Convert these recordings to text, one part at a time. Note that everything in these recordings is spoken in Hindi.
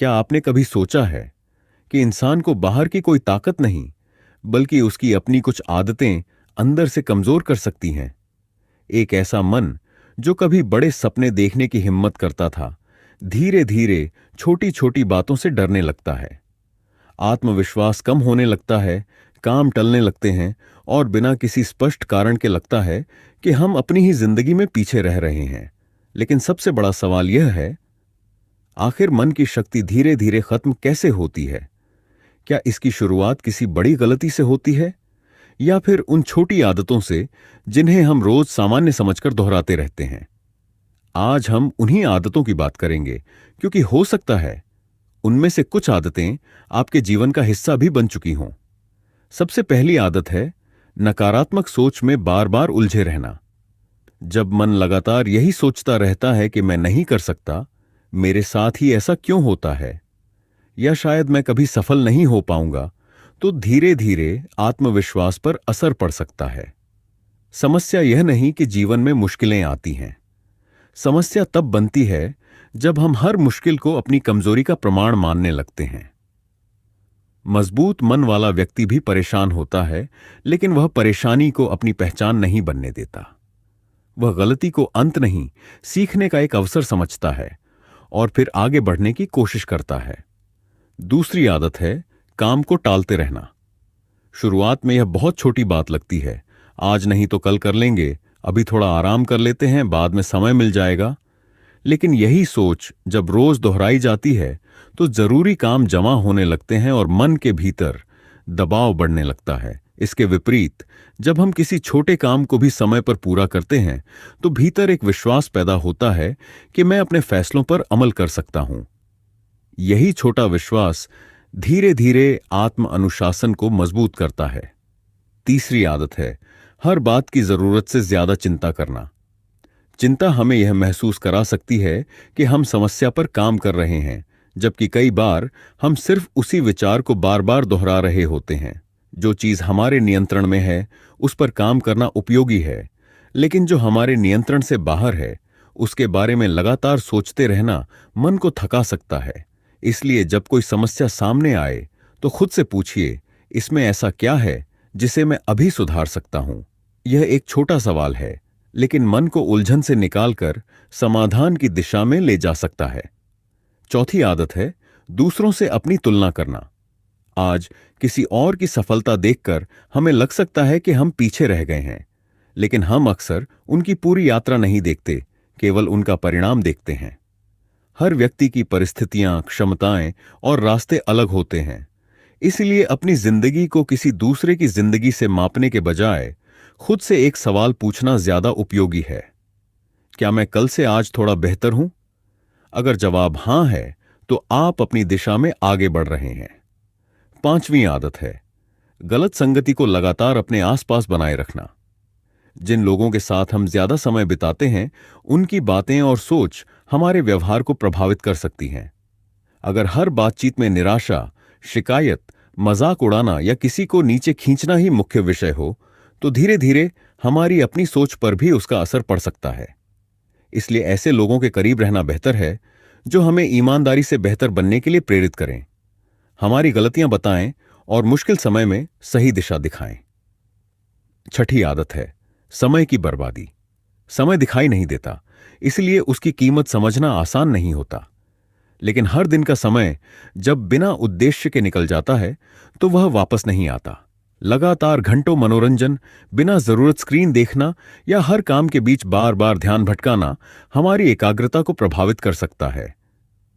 क्या आपने कभी सोचा है कि इंसान को बाहर की कोई ताकत नहीं, बल्कि उसकी अपनी कुछ आदतें अंदर से कमजोर कर सकती हैं? एक ऐसा मन जो कभी बड़े सपने देखने की हिम्मत करता था, धीरे धीरे छोटी छोटी बातों से डरने लगता है। आत्मविश्वास कम होने लगता है, काम टलने लगते हैं और बिना किसी स्पष्ट कारण के लगता है कि हम अपनी ही जिंदगी में पीछे रह रहे हैं। लेकिन सबसे बड़ा सवाल यह है, आखिर मन की शक्ति धीरे धीरे खत्म कैसे होती है? क्या इसकी शुरुआत किसी बड़ी गलती से होती है, या फिर उन छोटी आदतों से जिन्हें हम रोज सामान्य समझकर दोहराते रहते हैं? आज हम उन्हीं आदतों की बात करेंगे, क्योंकि हो सकता है उनमें से कुछ आदतें आपके जीवन का हिस्सा भी बन चुकी हों। सबसे पहली आदत है नकारात्मक सोच में बार बार उलझे रहना। जब मन लगातार यही सोचता रहता है कि मैं नहीं कर सकता, मेरे साथ ही ऐसा क्यों होता है, या शायद मैं कभी सफल नहीं हो पाऊंगा, तो धीरे धीरे आत्मविश्वास पर असर पड़ सकता है। समस्या यह नहीं कि जीवन में मुश्किलें आती हैं। समस्या तब बनती है जब हम हर मुश्किल को अपनी कमजोरी का प्रमाण मानने लगते हैं। मजबूत मन वाला व्यक्ति भी परेशान होता है, लेकिन वह परेशानी को अपनी पहचान नहीं बनने देता। वह गलती को अंत नहीं, सीखने का एक अवसर समझता है और फिर आगे बढ़ने की कोशिश करता है। दूसरी आदत है काम को टालते रहना। शुरुआत में यह बहुत छोटी बात लगती है। आज नहीं तो कल कर लेंगे, अभी थोड़ा आराम कर लेते हैं, बाद में समय मिल जाएगा। लेकिन यही सोच जब रोज दोहराई जाती है तो जरूरी काम जमा होने लगते हैं और मन के भीतर दबाव बढ़ने लगता है। इसके विपरीत, जब हम किसी छोटे काम को भी समय पर पूरा करते हैं तो भीतर एक विश्वास पैदा होता है कि मैं अपने फैसलों पर अमल कर सकता हूं। यही छोटा विश्वास धीरे धीरे आत्म अनुशासन को मजबूत करता है। तीसरी आदत है हर बात की जरूरत से ज्यादा चिंता करना। चिंता हमें यह महसूस करा सकती है कि हम समस्या पर काम कर रहे हैं, जबकि कई बार हम सिर्फ उसी विचार को बार बार दोहरा रहे होते हैं। जो चीज हमारे नियंत्रण में है उस पर काम करना उपयोगी है, लेकिन जो हमारे नियंत्रण से बाहर है उसके बारे में लगातार सोचते रहना मन को थका सकता है। इसलिए जब कोई समस्या सामने आए तो खुद से पूछिए, इसमें ऐसा क्या है जिसे मैं अभी सुधार सकता हूं? यह एक छोटा सवाल है, लेकिन मन को उलझन से निकालकर समाधान की दिशा में ले जा सकता है। चौथी आदत है दूसरों से अपनी तुलना करना। आज किसी और की सफलता देखकर हमें लग सकता है कि हम पीछे रह गए हैं, लेकिन हम अक्सर उनकी पूरी यात्रा नहीं देखते, केवल उनका परिणाम देखते हैं। हर व्यक्ति की परिस्थितियां, क्षमताएं और रास्ते अलग होते हैं। इसलिए अपनी जिंदगी को किसी दूसरे की जिंदगी से मापने के बजाय खुद से एक सवाल पूछना ज्यादा उपयोगी है। क्या मैं कल से आज थोड़ा बेहतर हूं? अगर जवाब हां है, तो आप अपनी दिशा में आगे बढ़ रहे हैं। पांचवी आदत है गलत संगति को लगातार अपने आसपास बनाए रखना। जिन लोगों के साथ हम ज्यादा समय बिताते हैं, उनकी बातें और सोच हमारे व्यवहार को प्रभावित कर सकती हैं। अगर हर बातचीत में निराशा, शिकायत, मजाक उड़ाना या किसी को नीचे खींचना ही मुख्य विषय हो, तो धीरे धीरे हमारी अपनी सोच पर भी उसका असर पड़ सकता है। इसलिए ऐसे लोगों के करीब रहना बेहतर है जो हमें ईमानदारी से बेहतर बनने के लिए प्रेरित करें, हमारी गलतियां बताएं और मुश्किल समय में सही दिशा दिखाएं। छठी आदत है समय की बर्बादी। समय दिखाई नहीं देता, इसलिए उसकी कीमत समझना आसान नहीं होता। लेकिन हर दिन का समय जब बिना उद्देश्य के निकल जाता है तो वह वापस नहीं आता। लगातार घंटों मनोरंजन, बिना जरूरत स्क्रीन देखना या हर काम के बीच बार बार ध्यान भटकाना हमारी एकाग्रता को प्रभावित कर सकता है।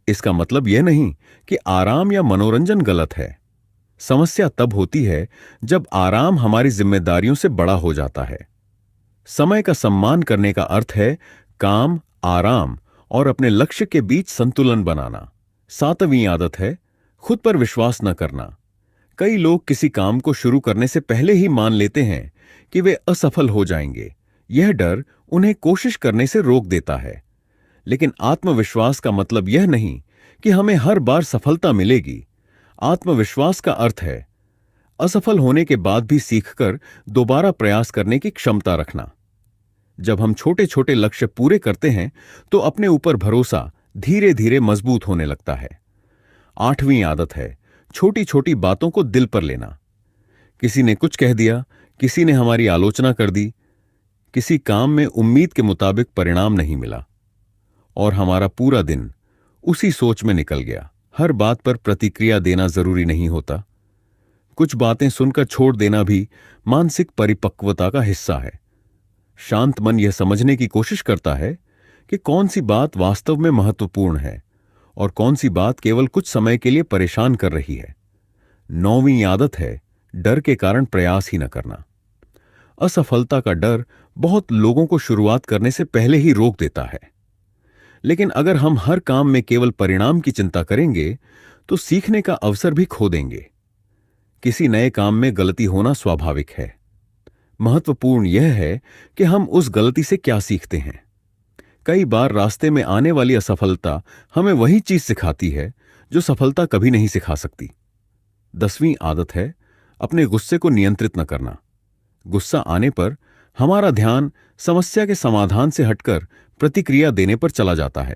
इसका मतलब यह नहीं कि आराम या मनोरंजन गलत है। समस्या तब होती है जब आराम हमारी जिम्मेदारियों से बड़ा हो जाता है। समय का सम्मान करने का अर्थ है काम, आराम और अपने लक्ष्य के बीच संतुलन बनाना। सातवीं आदत है खुद पर विश्वास न करना। कई लोग किसी काम को शुरू करने से पहले ही मान लेते हैं कि वे असफल हो जाएंगे। यह डर उन्हें कोशिश करने से रोक देता है। लेकिन आत्मविश्वास का मतलब यह नहीं कि हमें हर बार सफलता मिलेगी। आत्मविश्वास का अर्थ है असफल होने के बाद भी सीखकर दोबारा प्रयास करने की क्षमता रखना। जब हम छोटे छोटे लक्ष्य पूरे करते हैं तो अपने ऊपर भरोसा धीरे धीरे मजबूत होने लगता है। 8वीं आदत है छोटी छोटी बातों को दिल पर लेना। किसी ने कुछ कह दिया, किसी ने हमारी आलोचना कर दी, किसी काम में उम्मीद के मुताबिक परिणाम नहीं मिला और हमारा पूरा दिन उसी सोच में निकल गया। हर बात पर प्रतिक्रिया देना जरूरी नहीं होता। कुछ बातें सुनकर छोड़ देना भी मानसिक परिपक्वता का हिस्सा है। शांत मन यह समझने की कोशिश करता है कि कौन सी बात वास्तव में महत्वपूर्ण है और कौन सी बात केवल कुछ समय के लिए परेशान कर रही है। 9वीं आदत है डर के कारण प्रयास ही न करना। असफलता का डर बहुत लोगों को शुरुआत करने से पहले ही रोक देता है। लेकिन अगर हम हर काम में केवल परिणाम की चिंता करेंगे तो सीखने का अवसर भी खो देंगे। किसी नए काम में गलती होना स्वाभाविक है। महत्वपूर्ण यह है कि हम उस गलती से क्या सीखते हैं। कई बार रास्ते में आने वाली असफलता हमें वही चीज सिखाती है जो सफलता कभी नहीं सिखा सकती। 10वीं आदत है अपने गुस्से को नियंत्रित न करना। गुस्सा आने पर हमारा ध्यान समस्या के समाधान से हटकर प्रतिक्रिया देने पर चला जाता है।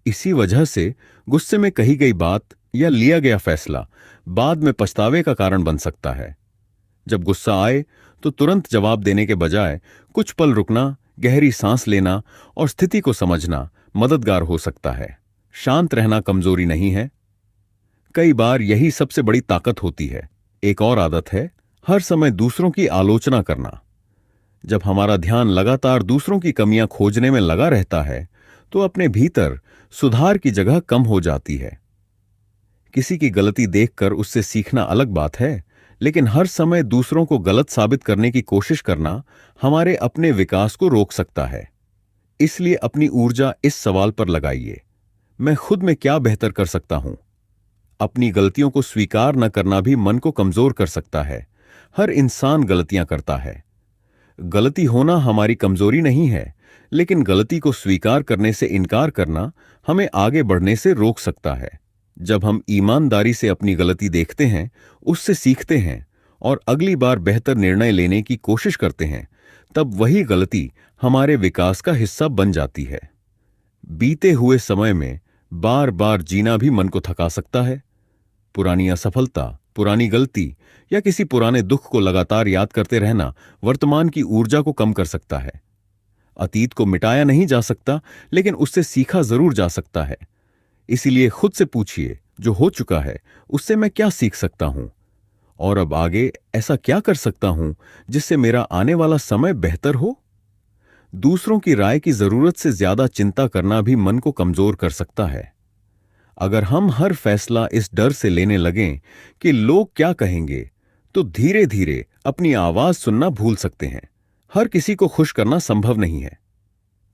इसी वजह से गुस्से में कही गई बात या लिया गया फैसला बाद में पछतावे का कारण बन सकता है। जब गुस्सा आए तो तुरंत जवाब देने के बजाय कुछ पल रुकना, गहरी सांस लेना और स्थिति को समझना मददगार हो सकता है। शांत रहना कमजोरी नहीं है, कई बार यही सबसे बड़ी ताकत होती है। एक और आदत है हर समय दूसरों की आलोचना करना। जब हमारा ध्यान लगातार दूसरों की कमियां खोजने में लगा रहता है तो अपने भीतर सुधार की जगह कम हो जाती है। किसी की गलती देखकर उससे सीखना अलग बात है, लेकिन हर समय दूसरों को गलत साबित करने की कोशिश करना हमारे अपने विकास को रोक सकता है। इसलिए अपनी ऊर्जा इस सवाल पर लगाइए, मैं खुद में क्या बेहतर कर सकता हूं। अपनी गलतियों को स्वीकार न करना भी मन को कमजोर कर सकता है। हर इंसान गलतियां करता है। गलती होना हमारी कमजोरी नहीं है, लेकिन गलती को स्वीकार करने से इनकार करना हमें आगे बढ़ने से रोक सकता है। जब हम ईमानदारी से अपनी गलती देखते हैं, उससे सीखते हैं और अगली बार बेहतर निर्णय लेने की कोशिश करते हैं, तब वही गलती हमारे विकास का हिस्सा बन जाती है। बीते हुए समय में बार बार जीना भी मन को थका सकता है। पुरानी असफलता, पुरानी गलती या किसी पुराने दुख को लगातार याद करते रहना वर्तमान की ऊर्जा को कम कर सकता है। अतीत को मिटाया नहीं जा सकता, लेकिन उससे सीखा जरूर जा सकता है। इसीलिए खुद से पूछिए, जो हो चुका है उससे मैं क्या सीख सकता हूं और अब आगे ऐसा क्या कर सकता हूं जिससे मेरा आने वाला समय बेहतर हो। दूसरों की राय की जरूरत से ज्यादा चिंता करना भी मन को कमजोर कर सकता है। अगर हम हर फैसला इस डर से लेने लगें कि लोग क्या कहेंगे, तो धीरे धीरे अपनी आवाज सुनना भूल सकते हैं। हर किसी को खुश करना संभव नहीं है।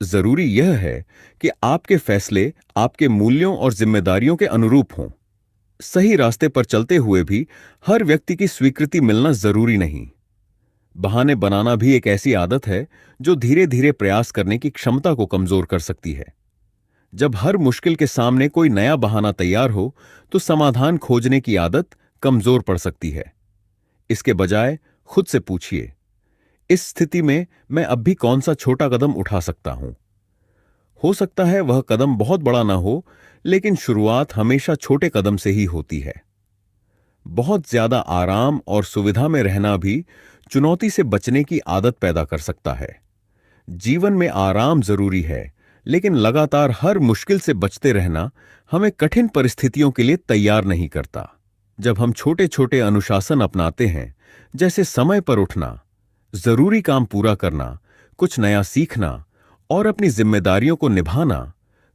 जरूरी यह है कि आपके फैसले आपके मूल्यों और जिम्मेदारियों के अनुरूप हों। सही रास्ते पर चलते हुए भी हर व्यक्ति की स्वीकृति मिलना जरूरी नहीं। बहाने बनाना भी एक ऐसी आदत है जो धीरे धीरे प्रयास करने की क्षमता को कमजोर कर सकती है। जब हर मुश्किल के सामने कोई नया बहाना तैयार हो तो समाधान खोजने की आदत कमजोर पड़ सकती है। इसके बजाय खुद से पूछिए, इस स्थिति में मैं अब भी कौन सा छोटा कदम उठा सकता हूं। हो सकता है वह कदम बहुत बड़ा ना हो, लेकिन शुरुआत हमेशा छोटे कदम से ही होती है। बहुत ज्यादा आराम और सुविधा में रहना भी चुनौती से बचने की आदत पैदा कर सकता है। जीवन में आराम जरूरी है, लेकिन लगातार हर मुश्किल से बचते रहना हमें कठिन परिस्थितियों के लिए तैयार नहीं करता। जब हम छोटे छोटे अनुशासन अपनाते हैं, जैसे समय पर उठना, जरूरी काम पूरा करना, कुछ नया सीखना और अपनी जिम्मेदारियों को निभाना,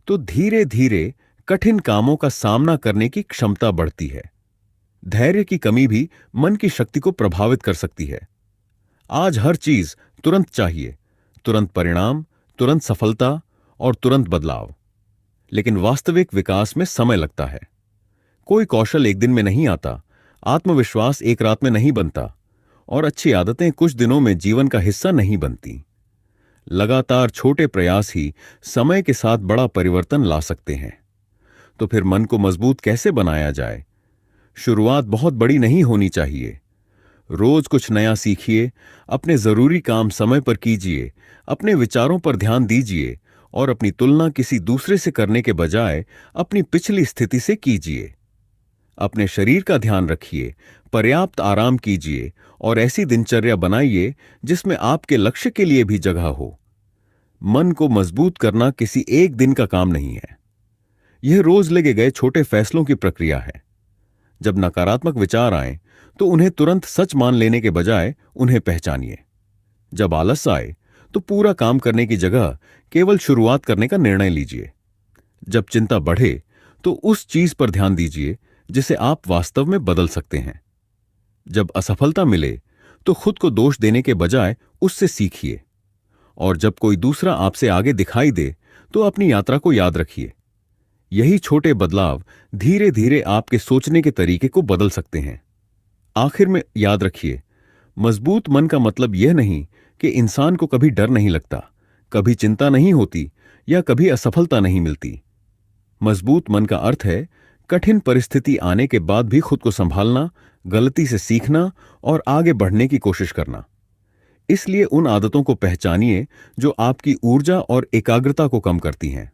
तो धीरे धीरे कठिन कामों का सामना करने की क्षमता बढ़ती है। धैर्य की कमी भी मन की शक्ति को प्रभावित कर सकती है। आज हर चीज तुरंत चाहिए, तुरंत परिणाम, तुरंत सफलता और तुरंत बदलाव। लेकिन वास्तविक विकास में समय लगता है। कोई कौशल एक दिन में नहीं आता, आत्मविश्वास एक रात में नहीं बनता और अच्छी आदतें कुछ दिनों में जीवन का हिस्सा नहीं बनती। लगातार छोटे प्रयास ही समय के साथ बड़ा परिवर्तन ला सकते हैं। तो फिर मन को मजबूत कैसे बनाया जाए? शुरुआत बहुत बड़ी नहीं होनी चाहिए। रोज कुछ नया सीखिए, अपने जरूरी काम समय पर कीजिए, अपने विचारों पर ध्यान दीजिए और अपनी तुलना किसी दूसरे से करने के बजाय अपनी पिछली स्थिति से कीजिए। अपने शरीर का ध्यान रखिए, पर्याप्त आराम कीजिए और ऐसी दिनचर्या बनाइए जिसमें आपके लक्ष्य के लिए भी जगह हो। मन को मजबूत करना किसी एक दिन का काम नहीं है। यह रोज लेगे गए छोटे फैसलों की प्रक्रिया है। जब नकारात्मक विचार आए तो उन्हें तुरंत सच मान लेने के बजाय उन्हें पहचानिए। जब आलस आए तो पूरा काम करने की जगह केवल शुरुआत करने का निर्णय लीजिए। जब चिंता बढ़े तो उस चीज पर ध्यान दीजिए जिसे आप वास्तव में बदल सकते हैं। जब असफलता मिले तो खुद को दोष देने के बजाय उससे सीखिए। और जब कोई दूसरा आपसे आगे दिखाई दे तो अपनी यात्रा को याद रखिए। यही छोटे बदलाव धीरे धीरे आपके सोचने के तरीके को बदल सकते हैं। आखिर में याद रखिए, मजबूत मन का मतलब यह नहीं कि इंसान को कभी डर नहीं लगता, कभी चिंता नहीं होती या कभी असफलता नहीं मिलती। मजबूत मन का अर्थ है कठिन परिस्थिति आने के बाद भी खुद को संभालना, गलती से सीखना और आगे बढ़ने की कोशिश करना। इसलिए उन आदतों को पहचानिए जो आपकी ऊर्जा और एकाग्रता को कम करती हैं,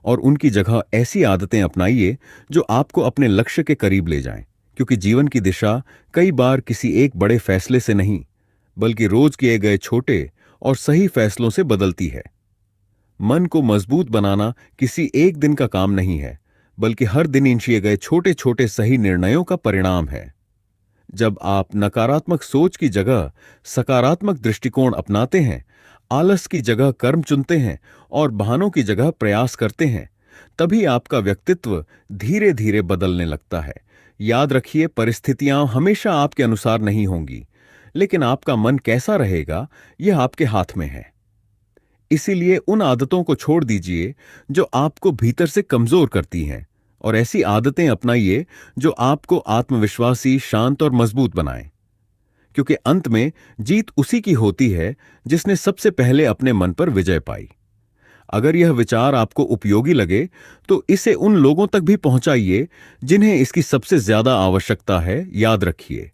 और उनकी जगह ऐसी आदतें अपनाइए जो आपको अपने लक्ष्य के करीब ले जाएं, क्योंकि जीवन की दिशा कई बार किसी एक बड़े फैसले से नहीं, बल्कि रोज किए गए छोटे और सही फैसलों से बदलती है। मन को मजबूत बनाना किसी एक दिन का काम नहीं है, बल्कि हर दिन किए गए छोटे छोटे सही निर्णयों का परिणाम है। जब आप नकारात्मक सोच की जगह सकारात्मक दृष्टिकोण अपनाते हैं, आलस की जगह कर्म चुनते हैं और बहानों की जगह प्रयास करते हैं, तभी आपका व्यक्तित्व धीरे धीरे बदलने लगता है। याद रखिए, परिस्थितियां हमेशा आपके अनुसार नहीं होंगी, लेकिन आपका मन कैसा रहेगा यह आपके हाथ में है। इसीलिए उन आदतों को छोड़ दीजिए जो आपको भीतर से कमजोर करती हैं, और ऐसी आदतें अपनाइए जो आपको आत्मविश्वासी, शांत और मजबूत बनाएं। क्योंकि अंत में जीत उसी की होती है जिसने सबसे पहले अपने मन पर विजय पाई। अगर यह विचार आपको उपयोगी लगे तो इसे उन लोगों तक भी पहुंचाइए जिन्हें इसकी सबसे ज्यादा आवश्यकता है। याद रखिए,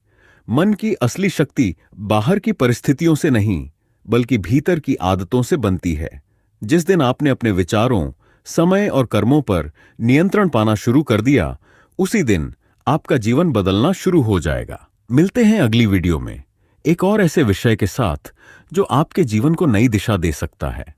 मन की असली शक्ति बाहर की परिस्थितियों से नहीं, बल्कि भीतर की आदतों से बनती है। जिस दिन आपने अपने विचारों, समय और कर्मों पर नियंत्रण पाना शुरू कर दिया, उसी दिन आपका जीवन बदलना शुरू हो जाएगा। मिलते हैं अगली वीडियो में एक और ऐसे विषय के साथ जो आपके जीवन को नई दिशा दे सकता है।